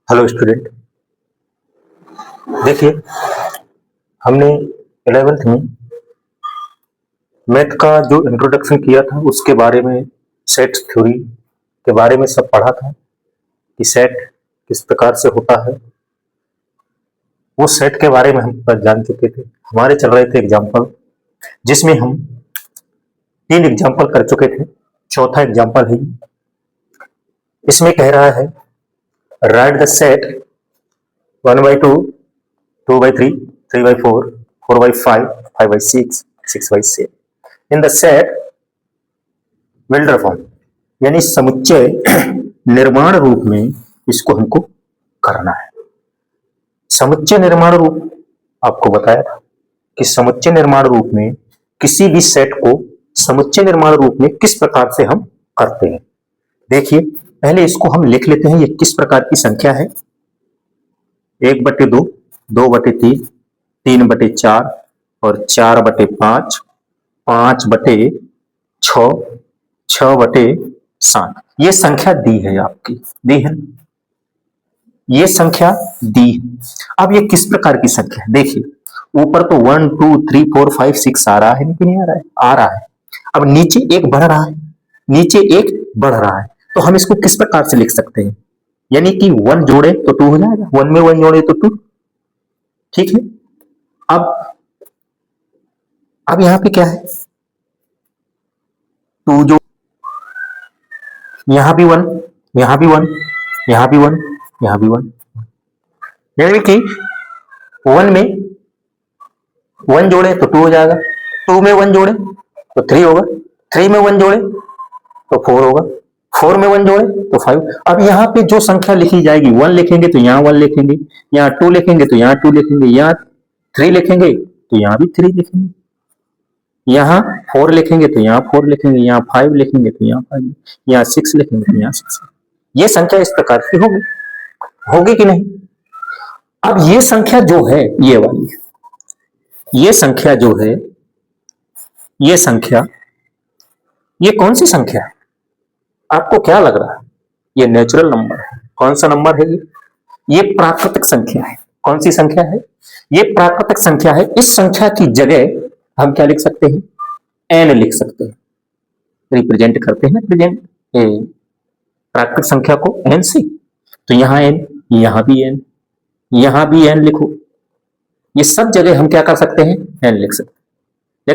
Hello student. देखिए, हमने 11th में मैथ का जो इंट्रोडक्शन किया था उसके बारे में, सेट थ्योरी के बारे में सब पढ़ा था कि सेट किस प्रकार से होता है। वो सेट के बारे में हम पर जान चुके थे। हमारे चल रहे थे एग्जाम्पल, जिसमें हम 3 एग्जाम्पल कर चुके थे। चौथा एग्जाम्पल है, इसमें कह रहा है right the set 1/2, 2/3, 3/4, 4/5, 5/6, 6/7 in the set builder form, यानी समुच्चय निर्माण रूप में इसको हमको करना है। समुच्चय निर्माण रूप आपको बताया था कि समुच्चय निर्माण रूप में किसी भी सेट को समुच्चय निर्माण रूप में किस प्रकार से हम करते हैं। देखिए, पहले इसको हम लिख लेते हैं। ये किस प्रकार की संख्या है? 1/2, 2/3, 3/4 और 4/5, 5/6, 6/7। ये संख्या दी है, आपकी दी है, ये संख्या दी है। अब ये किस प्रकार की संख्या है? देखिए, ऊपर तो 1 2 3 4 5 6 आ रहा है, कि नहीं आ रहा है? आ रहा है। अब नीचे एक बढ़ रहा है, नीचे एक बढ़ रहा है, तो हम इसको किस प्रकार से लिख सकते हैं? यानी कि 1 जोड़े तो 2 हो जाएगा, 1 में 1 जोड़े तो 2। ठीक है। अब यहां पे क्या है? 2 जो यहां भी 1, यहां भी 1, यहां भी 1, यहां भी 1, यानी कि 1 में 1 जोड़े तो 2 हो जाएगा, 2 में 1 जोड़े तो 3 होगा, 3 में 1 जोड़े तो 4 होगा, 4 में 1 जोड़े तो 5। अब यहाँ पे जो संख्या लिखी जाएगी, 1 लिखेंगे तो यहाँ 1 लिखेंगे, यहाँ 2 लिखेंगे तो यहाँ 2 लिखेंगे, यहाँ 3 लिखेंगे तो यहाँ भी 3 लिखेंगे, यहाँ 4 लिखेंगे तो यहाँ 4 लिखेंगे, यहाँ 5 लिखेंगे तो यहाँ 5, यहाँ 6 लिखेंगे तो यहाँ 6। ये संख्या इस प्रकार की होगी, होगी कि नहीं? अब ये संख्या जो है, ये वाली, ये संख्या जो है, ये संख्या, ये कौन सी संख्या है? आपको क्या लग रहा है? ये नेचुरल नंबर है। कौन सा नंबर है ये प्राकृतिक संख्या है। कौन सी संख्या है? ये प्राकृतिक संख्या है। इस संख्या की जगह हम क्या लिख सकते हैं? एन लिख सकते हैं। रिप्रेजेंट करते हैं प्रेजेंट प्राकृतिक संख्या को एन से, तो यहां एन, यहां भी एन, यहां भी एन लिखो। ये सब जगह हम क्या कर सकते हैं? एन लिख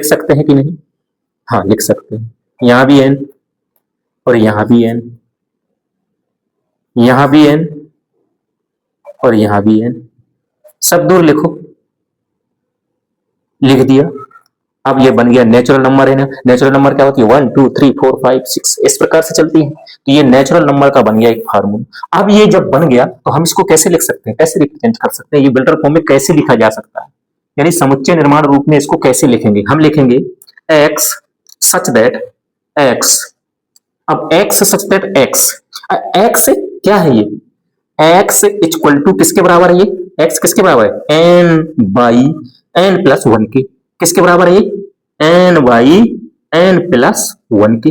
सकते हैं कि नहीं? हाँ, लिख सकते हैं। यहां भी एन और यहां भी एन, यहां भी एन और यहां भी एन, सब दूर लिखो। लिख दिया। अब ये बन गया नेचुरल नंबर है ना। नेचुरल नंबर क्या होती है? 1 2 3 4 5 6 इस प्रकार से चलती है। तो ये नेचुरल नंबर का बन गया एक फार्मूला। अब ये जब बन गया तो हम इसको कैसे लिख सकते हैं? कैसे रिप्रेजेंट कर सकते हैं? ये बिल्डर फॉर्म में कैसे लिखा जा सकता है? यानी समुच्चय निर्माण रूप में इसको कैसे लिखेंगे? हम लिखेंगे x सच दैट x। अब x सच दैट x क्या है? ये x इक्वल टू किसके बराबर है? ये x किसके बराबर है? n बाई n प्लस 1 के। किसके बराबर है ये? n बाई n प्लस 1 के।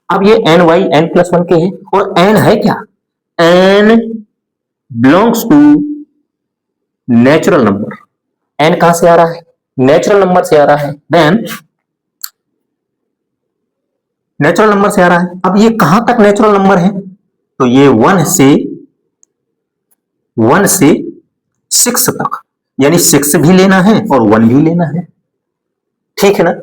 अब ये n बाई n प्लस 1 के है, और n है क्या? n belongs to natural number. n कहां से आ रहा है? नेचुरल नंबर से आ रहा है। देन नेचुरल नंबर से आ रहा है। अब ये कहां तक नेचुरल नंबर है? तो ये 1 से 6 तक, यानी 6 भी लेना है और 1 भी लेना है। ठीक है ना?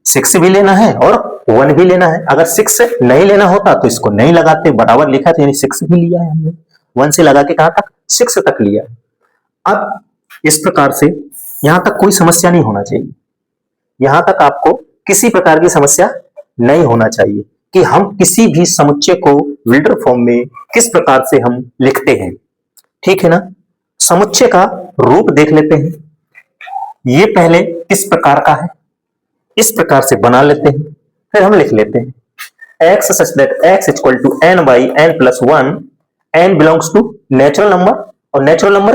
6 भी लेना है और 1 भी लेना है। अगर 6 नहीं लेना होता तो इसको नहीं लगाते, बराबर लिखा है, तो यानी 6 भी लिया है हमने। 1 से लगा के कहां तक? 6 तक लिया है। अब इस प्रकार से यहां तक कोई समस्या नहीं होना चाहिए। यहां तक आपको किसी प्रकार की समस्या नहीं होना चाहिए कि हम किसी भी समुच्चय को बिल्डर फॉर्म में किस प्रकार से हम लिखते हैं। ठीक है ना? समुच्चय का रूप देख लेते हैं। ये पहले किस प्रकार का है, इस प्रकार से बना लेते हैं, फिर हम लिख लेते हैं x such that x equal to n by n plus 1। n belongs to natural number, और नेचुरल नंबर